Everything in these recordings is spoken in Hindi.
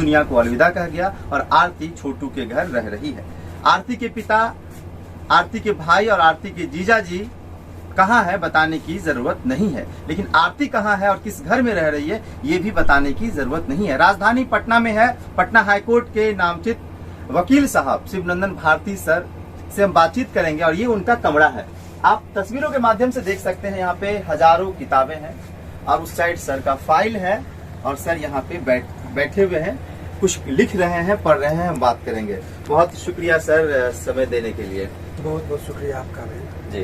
दुनिया को अलविदा कह गया और आरती छोटू के घर रह रही है। आरती के पिता, आरती के भाई और आरती के जीजा जी कहाँ है बताने की जरूरत नहीं है, लेकिन आरती कहाँ है और किस घर में रह रही है ये भी बताने की जरूरत नहीं है। राजधानी पटना में है। पटना हाईकोर्ट के नामचित वकील साहब शिवनंदन भारती सर से हम बातचीत करेंगे और ये उनका कमरा है। आप तस्वीरों के माध्यम से देख सकते हैं, यहाँ पे हजारों किताबें हैं और उस साइड सर का फाइल है और सर यहाँ पे बैठे हुए हैं, कुछ लिख रहे हैं, पढ़ रहे हैं। हम बात करेंगे। बहुत शुक्रिया सर समय देने के लिए। बहुत बहुत शुक्रिया आपका भी जी।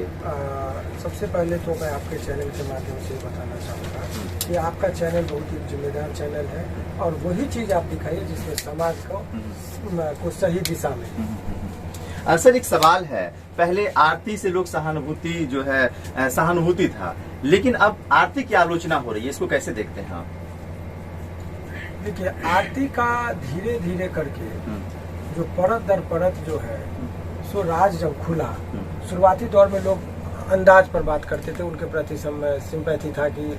सबसे पहले तो मैं आपके चैनल के माध्यम से बताना चाहूँगा कि आपका चैनल बहुत ही जिम्मेदार चैनल है और वही चीज़ आप दिखाइए जिसमें समाज को सही दिशा में। सर एक सवाल है, पहले आरती से लोग सहानुभूति था, लेकिन अब आरती की आलोचना हो रही है, इसको कैसे देखते हैं आप? देखिए, आरती का धीरे धीरे करके जो परत दर परत जो है सो राज जब खुला, शुरुआती दौर में लोग अंदाज पर बात करते थे, उनके प्रति सिंपैथी था कि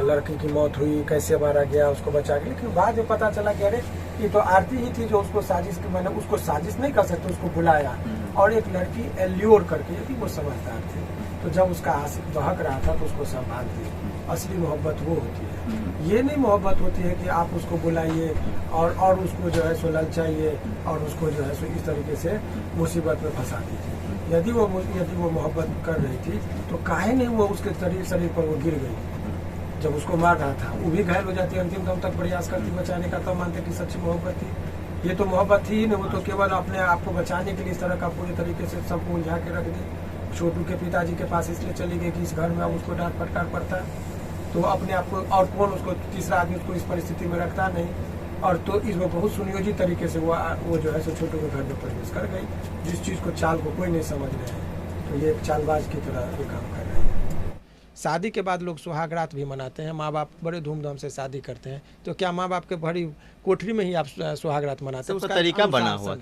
लड़की की मौत हुई, कैसे मारा गया, उसको बचा के। लेकिन बाद में पता चला कि अरे ये तो आरती ही थी जो उसको साजिश की, मैंने उसको साजिश नहीं कर सकते, उसको बुलाया और एक लड़की एल्योर करके, यदि वो समझदार थी तो जब उसका आशिक बहक रहा था तो उसको संभाल दी। असली मोहब्बत वो होती है, ये नहीं मोहब्बत होती है कि आप उसको बुलाइए और उसको जो है सो ललचाइए और उसको जो है सो इस तरीके से मुसीबत में फंसा दीजिए। यदि वो मोहब्बत कर रही थी तो काहे नहीं वो उसके शरीर पर वो गिर गई जब उसको मार रहा था, वो भी घायल हो जाती, अंतिम दम तक प्रयास करती बचाने का, तब मानते कि सच्ची मोहब्बत थी। ये तो मोहब्बत थी ही नहीं, वो तो केवल अपने आप को बचाने के लिए इस तरह का पूरी तरीके से सबको उलझा के रख दी। छोटू के पिताजी के पास इसलिए चली गई कि इस घर में अब उसको डांट फटकार पड़ता है, तो अपने आप को और कौन उसको तीसरा आदमी उसको इस परिस्थिति में रखता नहीं, और तो इसमें बहुत सुनियोजित तरीके से वो जो है सो छोटू के घर में प्रवेश कर गई, जिस चीज़ को चाल को कोई नहीं समझ रहे हैं, तो ये एक चालबाज की तरह ये काम कर रहे हैं। शादी के बाद लोग सुहागरात भी मनाते हैं, माँ बाप बड़े धूमधाम से शादी करते हैं, तो क्या माँ बाप के भरी कोठरी में ही आप सुहागरात मनाते हैं? उसका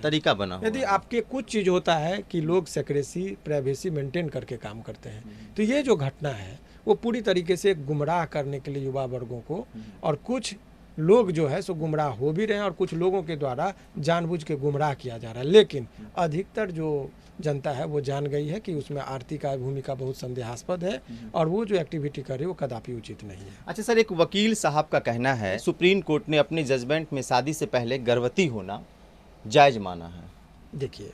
तरीका बना। यदि आपके कुछ चीज़ होता है कि लोग सेक्रेसी प्राइवेसी मेंटेन करके काम करते हैं, तो ये जो घटना है वो पूरी तरीके से गुमराह करने के लिए युवा वर्गों को, और कुछ लोग जो है सो गुमराह हो भी रहे हैं और कुछ लोगों के द्वारा जानबूझ के गुमराह किया जा रहा है। लेकिन अधिकतर जो जनता है वो जान गई है कि उसमें आरती का भूमिका बहुत संदेहास्पद है और वो जो एक्टिविटी कर रही है वो कदापि उचित नहीं है। अच्छा सर, एक वकील साहब का कहना है सुप्रीम कोर्ट ने अपने जजमेंट में शादी से पहले गर्भवती होना जायज माना है। देखिए,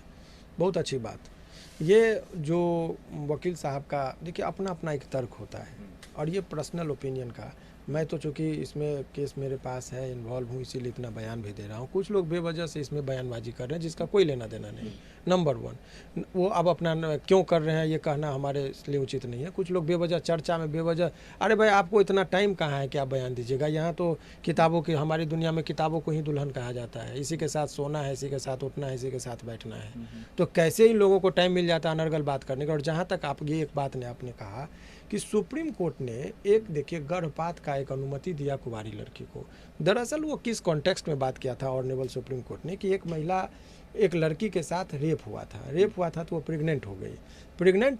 बहुत अच्छी बात। ये जो वकील साहब का, देखिए, अपना अपना एक तर्क होता है और ये पर्सनल ओपिनियन का, मैं तो चूँकि इसमें केस मेरे पास है, इन्वॉल्व हूँ, इसीलिए इतना बयान भी दे रहा हूँ। कुछ लोग बेवजह से इसमें बयानबाजी कर रहे हैं जिसका कोई लेना देना नहीं। नंबर 1, वो अब अपना क्यों कर रहे हैं ये कहना हमारे लिए उचित नहीं है। कुछ लोग बेवजह चर्चा में बेवजह, अरे भाई आपको इतना टाइम कहाँ है कि आप बयान दीजिएगा? यहाँ तो किताबों की, हमारी दुनिया में किताबों को ही दुल्हन कहा जाता है। इसी के साथ सोना है, इसी के साथ उठना है, इसी के साथ बैठना है। तो कैसे ही लोगों को टाइम मिल जाता है अनर्गल बात करने का। और जहाँ तक आप ये एक बात ने आपने कहा कि सुप्रीम कोर्ट ने एक, देखिए, गर्भपात का एक अनुमति दिया कुंवारी लड़की को। दरअसल वो किस कॉन्टेक्स्ट में बात किया था ऑनरेबल सुप्रीम कोर्ट ने कि एक लड़की के साथ रेप हुआ था तो वो प्रेग्नेंट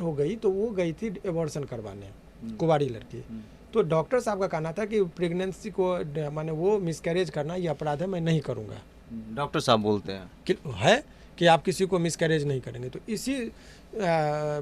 हो गई तो वो गई थी एबॉर्शन करवाने, कुंवारी लड़की। तो डॉक्टर साहब का कहना था कि प्रेगनेंसी को माने वो मिसकैरेज करना ये अपराध है, मैं नहीं करूँगा। डॉक्टर साहब बोलते हैं कि आप किसी को मिसकैरेज नहीं करेंगे, तो इसी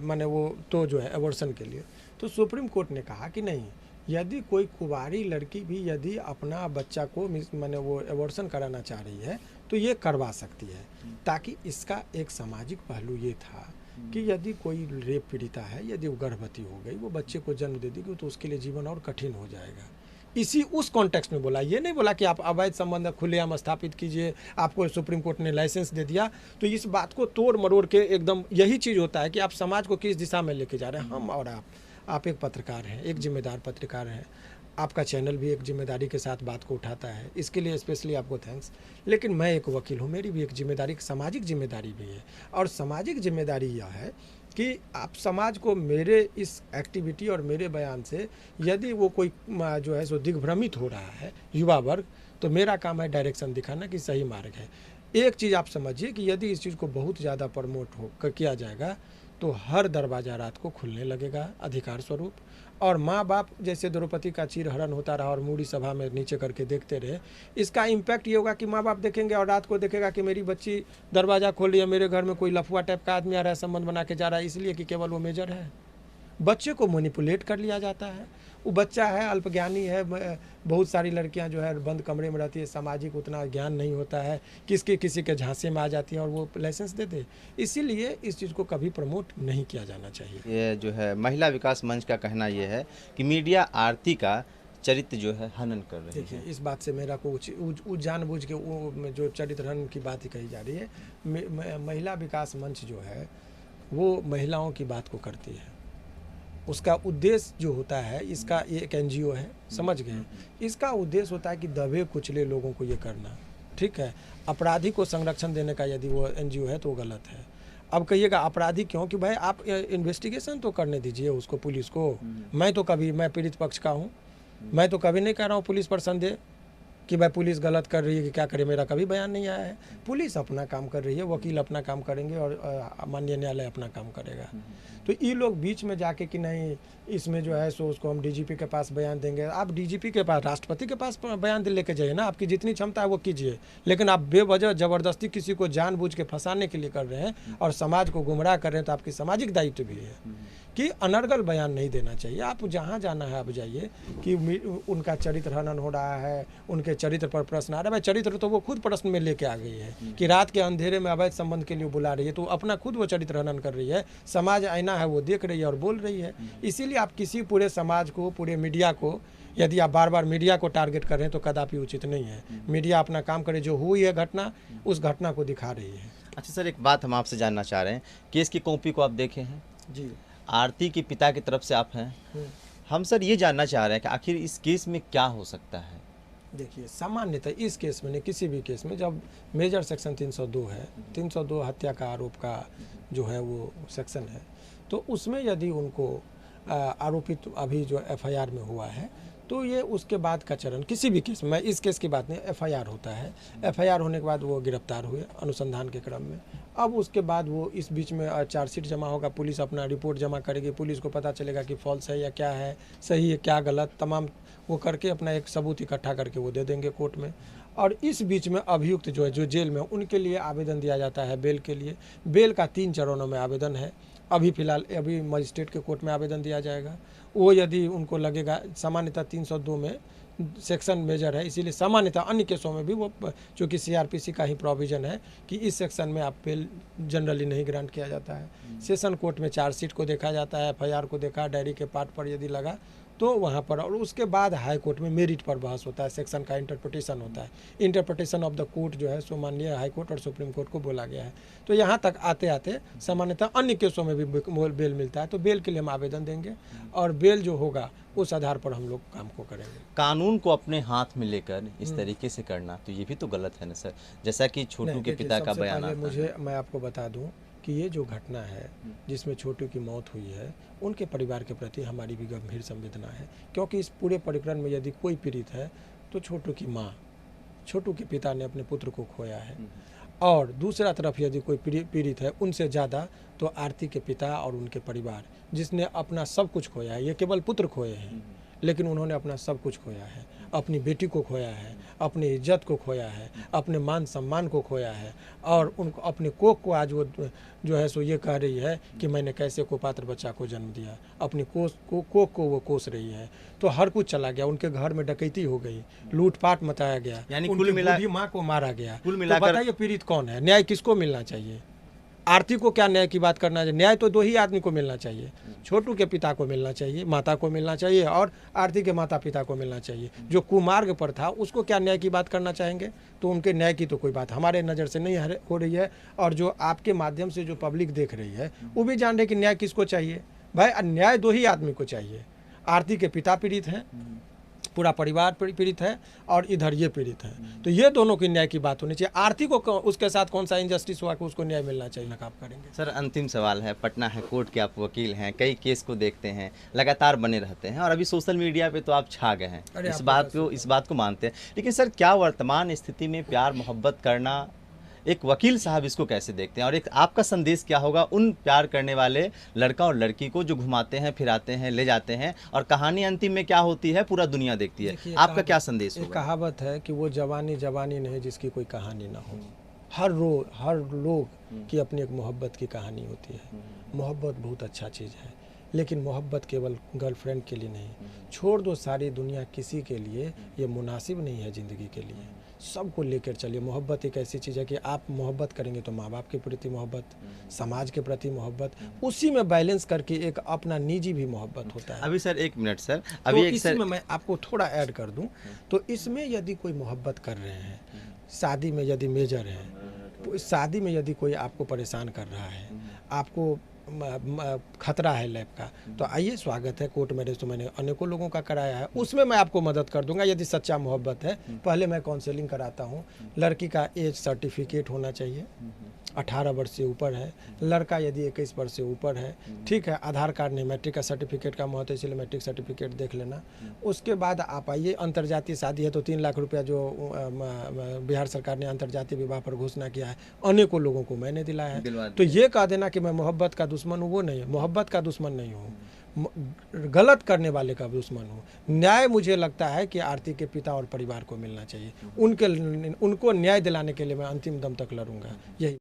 माने वो तो जो है एबॉर्शन के लिए। तो सुप्रीम कोर्ट ने कहा कि नहीं, यदि कोई कुंवारी लड़की भी यदि अपना बच्चा को माने वो एबॉर्शन कराना चाह रही है तो ये करवा सकती है, ताकि इसका एक सामाजिक पहलू ये था कि यदि कोई रेप पीड़िता है, यदि वो गर्भवती हो गई, वो बच्चे को जन्म दे देगी, तो उसके लिए जीवन और कठिन हो जाएगा। इसी उस कॉन्टेक्स्ट में बोला, ये नहीं बोला कि आप अवैध संबंध खुलेआम स्थापित कीजिए, आपको सुप्रीम कोर्ट ने लाइसेंस दे दिया। तो इस बात को तोड़ मरोड़ के एकदम यही चीज़ होता है कि आप समाज को किस दिशा में लेके जा रहे हैं। हम और आप एक पत्रकार हैं, एक जिम्मेदार पत्रकार हैं, आपका चैनल भी एक जिम्मेदारी के साथ बात को उठाता है, इसके लिए स्पेशली आपको थैंक्स। लेकिन मैं एक वकील हूँ, मेरी भी एक जिम्मेदारी, सामाजिक जिम्मेदारी भी है, और सामाजिक जिम्मेदारी यह है कि आप समाज को मेरे इस एक्टिविटी और मेरे बयान से यदि वो कोई जो है सो दिग्भ्रमित हो रहा है युवा वर्ग, तो मेरा काम है डायरेक्शन दिखाना कि सही मार्ग है। एक चीज़ आप समझिए कि यदि इस चीज़ को बहुत ज़्यादा प्रमोट किया जाएगा तो हर दरवाज़ा रात को खुलने लगेगा अधिकार स्वरूप, और माँ बाप जैसे द्रौपदी का चीरहरण होता रहा और मूडी सभा में नीचे करके देखते रहे, इसका इम्पैक्ट ये होगा कि माँ बाप देखेंगे और रात को देखेगा कि मेरी बच्ची दरवाज़ा खोल रही है, मेरे घर में कोई लफुआ टाइप का आदमी आ रहा है, संबंध बना के जा रहा है, इसलिए कि केवल वो मेजर है। बच्चे को मैनिपुलेट कर लिया जाता है। वो बच्चा है, अल्पज्ञानी है, बहुत सारी लड़कियां जो है बंद कमरे में रहती है, सामाजिक उतना ज्ञान नहीं होता है, किसी के झांसे में आ जाती हैं और वो लाइसेंस दे दे। इसीलिए इस चीज़ को कभी प्रमोट नहीं किया जाना चाहिए। ये जो है महिला विकास मंच का कहना ये है कि मीडिया आरती का चरित्र जो है हनन कर रही देखिए, है। इस बात से मेरा को जानबूझ के वो जो चरित्र हनन की बात ही कही जा रही है। महिला विकास मंच जो है वो महिलाओं की बात को करती है। उसका उद्देश्य जो होता है, इसका ये एक एनजीओ है, समझ गए, इसका उद्देश्य होता है कि दबे कुचले लोगों को ये करना, ठीक है। अपराधी को संरक्षण देने का यदि वो एनजीओ है तो वो गलत है। अब कहिएगा अपराधी क्यों, कि भाई आप इन्वेस्टिगेशन तो करने दीजिए उसको, पुलिस को। मैं पीड़ित पक्ष का हूँ, मैं तो कभी नहीं कर रहा हूँ पुलिस पर संदेह कि भाई पुलिस गलत कर रही है कि क्या करे, मेरा कभी बयान नहीं आया है। पुलिस अपना काम कर रही है, वकील अपना काम करेंगे और माननीय न्यायालय अपना काम करेगा। तो ये लोग बीच में जाके कि नहीं इसमें जो है सो उसको हम डीजीपी के पास बयान देंगे। आप डीजीपी के पास, राष्ट्रपति के पास बयान लेके जाइए ना, आपकी जितनी क्षमता है वो कीजिए। लेकिन आप बेवजह ज़बरदस्ती किसी को जानबूझ के फंसाने के लिए कर रहे हैं और समाज को गुमराह कर रहे हैं, तो आपकी सामाजिक दायित्व भी है कि अनर्गल बयान नहीं देना चाहिए। आप जहाँ जाना है आप जाइए कि उनका चरित्र हनन हो रहा है, उनके चरित्र पर प्रश्न आ रहा है। भाई चरित्र तो वो खुद प्रश्न में लेके आ गई है कि रात के अंधेरे में अवैध संबंध के लिए बुला रही है, तो अपना खुद वो चरित्र हनन कर रही है। समाज आईना है, वो देख रही है और बोल रही है। इसीलिए आप किसी पूरे समाज को, पूरे मीडिया को, यदि आप बार बार मीडिया को टारगेट कर रहे हैं तो कदापि उचित नहीं है। मीडिया अपना काम करे, जो हुई है घटना उस घटना को दिखा रही है। अच्छा सर, एक बात हम आपसे जानना चाह रहे हैं, केस की कॉपी को आप देखे हैं जी, आरती के पिता की तरफ से आप हैं। हम सर ये जानना चाह रहे हैं कि आखिर इस केस में क्या हो सकता है। देखिए, सामान्यतः इस केस में नहीं, किसी भी केस में जब मेजर सेक्शन 302 है, 302 हत्या का आरोप का जो है वो सेक्शन है, तो उसमें यदि उनको आरोपित अभी जो एफआईआर में हुआ है तो ये उसके बाद का चरण, किसी भी केस में, मैं इस केस की बात नहीं, एफआईआर होता है। एफआईआर होने के बाद वो गिरफ्तार हुए अनुसंधान के क्रम में। अब उसके बाद वो इस बीच में चार्जशीट जमा होगा, पुलिस अपना रिपोर्ट जमा करेगी, पुलिस को पता चलेगा कि फॉल्स है या क्या है, सही है क्या गलत, तमाम वो करके अपना एक सबूत इकट्ठा करके वो दे देंगे कोर्ट में। और इस बीच में अभियुक्त जो है, जो जेल में, उनके लिए आवेदन दिया जाता है बेल के लिए। बेल का 3 चरणों में आवेदन है। अभी फिलहाल मजिस्ट्रेट के कोर्ट में आवेदन दिया जाएगा। वो यदि उनको लगेगा, सामान्यतः 302 में सेक्शन मेजर है, इसीलिए सामान्यतः अन्य केसों में भी वो, चूँकि सीआरपीसी का ही प्रोविज़न है कि इस सेक्शन में आप बेल जनरली नहीं ग्रांट किया जाता है। सेशन कोर्ट में चार्जशीट को देखा जाता है, एफआईआर को देखा, डायरी के पार्ट पर यदि लगा तो वहाँ पर, और उसके बाद हाई कोर्ट में मेरिट पर बहस होता है, सेक्शन का इंटरप्रिटेशन होता है। इंटरप्रिटेशन ऑफ द कोर्ट जो है सो माननीय हाई कोर्ट और सुप्रीम कोर्ट को बोला गया है। तो यहाँ तक आते आते सामान्यतः अन्य केसों में भी बेल मिलता है, तो बेल के लिए हम आवेदन देंगे और बेल जो होगा उस आधार पर हम लोग काम को करेंगे। कानून को अपने हाथ में लेकर इस तरीके से करना तो ये भी तो गलत है ना सर, जैसा कि छोटू के पिता का बयान आता है। मैं आपको बता दूं कि ये जो घटना है जिसमें छोटू की मौत हुई है, उनके परिवार के प्रति हमारी भी गंभीर संवेदना है। क्योंकि इस पूरे प्रकरण में यदि कोई पीड़ित है तो छोटू की माँ, छोटू के पिता ने अपने पुत्र को खोया है, और दूसरा तरफ यदि कोई पीड़ित है उनसे ज़्यादा तो आरती के पिता और उनके परिवार, जिसने अपना सब कुछ खोया है। ये केवल पुत्र खोए हैं, लेकिन उन्होंने अपना सब कुछ खोया है। अपनी बेटी को खोया है, अपनी इज्जत को खोया है, अपने मान सम्मान को खोया है, और उनको अपने कोख को आज वो जो है सो ये कह रही है कि मैंने कैसे कुपात्र बच्चा को जन्म दिया। अपनी कोख को वो कोस रही है। तो हर कुछ चला गया, उनके घर में डकैती हो गई, लूटपाट मचाया गया, यानी उनकी कुल मिला बूढ़ी माँ को मारा गया। कुल तो मिलाकर बताइए पीड़ित कौन है? न्याय किसको मिलना चाहिए? आरती को क्या न्याय की बात करना चाहिए? न्याय तो 2 ही आदमी को मिलना चाहिए, छोटू के पिता को मिलना चाहिए, माता को मिलना चाहिए, और आरती के माता पिता को मिलना चाहिए। जो कुमार्ग पर था उसको क्या न्याय की बात करना चाहेंगे? तो उनके न्याय की तो कोई बात हमारे नज़र से नहीं हो रही है। और जो आपके माध्यम से जो पब्लिक देख रही है वो भी जान रहे कि न्याय किसको चाहिए। भाई न्याय 2 ही आदमी को चाहिए। आरती के पिता पीड़ित हैं, पूरा परिवार पीड़ित है, और इधर ये पीड़ित है, तो ये दोनों की न्याय की बात होनी चाहिए। आरती को उसके साथ कौन सा इनजस्टिस हुआ कि उसको न्याय मिलना चाहिए? आप करेंगे सर, अंतिम सवाल है, पटना हाई कोर्ट के आप वकील हैं, कई केस को देखते हैं, लगातार बने रहते हैं, और अभी सोशल मीडिया पे तो आप छा गए हैं, इस बात को मानते हैं। लेकिन सर, क्या वर्तमान स्थिति में प्यार मोहब्बत करना एक वकील साहब इसको कैसे देखते हैं, और एक आपका संदेश क्या होगा उन प्यार करने वाले लड़का और लड़की को जो घुमाते हैं, फिराते हैं, ले जाते हैं, और कहानी अंतिम में क्या होती है पूरा दुनिया देखती है? आपका क्या संदेश एक होगा? कहावत है कि वो जवानी जवानी नहीं जिसकी कोई कहानी ना हो। हर लोग की अपनी एक मोहब्बत की कहानी होती है। मोहब्बत बहुत अच्छा चीज़ है, लेकिन मोहब्बत केवल गर्लफ्रेंड के लिए नहीं, छोड़ दो सारी दुनिया, किसी के लिए ये मुनासिब नहीं है ज़िंदगी के लिए। सबको लेकर चलिए। मोहब्बत एक ऐसी चीज़ है कि आप मोहब्बत करेंगे तो माँ बाप के प्रति मोहब्बत, समाज के प्रति मोहब्बत, उसी में बैलेंस करके एक अपना निजी भी मोहब्बत होता है। अभी सर 1 मिनट सर, तो अभी एक इसमें मैं आपको थोड़ा ऐड कर दूं, तो इसमें यदि कोई मोहब्बत कर रहे हैं, शादी में यदि मेजर है, तो इस शादी में यदि कोई आपको परेशान कर रहा है, आपको खतरा है लाइफ का, तो आइए, स्वागत है। कोर्ट मैरिज तो मैंने अनेकों लोगों का कराया है, उसमें मैं आपको मदद कर दूंगा यदि सच्चा मोहब्बत है। पहले मैं काउंसलिंग कराता हूँ। लड़की का एज सर्टिफिकेट होना चाहिए, 18 वर्ष से ऊपर है। लड़का यदि 21 वर्ष से ऊपर है, ठीक है। आधार कार्ड नहीं, मैट्रिक का सर्टिफिकेट का महत्व है, इसलिए मैट्रिक सर्टिफिकेट देख लेना। उसके बाद आप आइए। अंतर्जातीय शादी है तो 3 लाख रुपया जो बिहार सरकार ने अंतर्जातीय विवाह पर घोषणा किया है, अनेकों लोगों को मैंने दिलाया है। तो ये कह देना कि मैं मोहब्बत का दुश्मन हूँ, वो नहीं है। मोहब्बत का दुश्मन नहीं हूँ, गलत करने वाले का दुश्मन हूँ। न्याय मुझे लगता है कि आरती के पिता और परिवार को मिलना चाहिए। उनको न्याय दिलाने के लिए मैं अंतिम दम तक लड़ूंगा। यही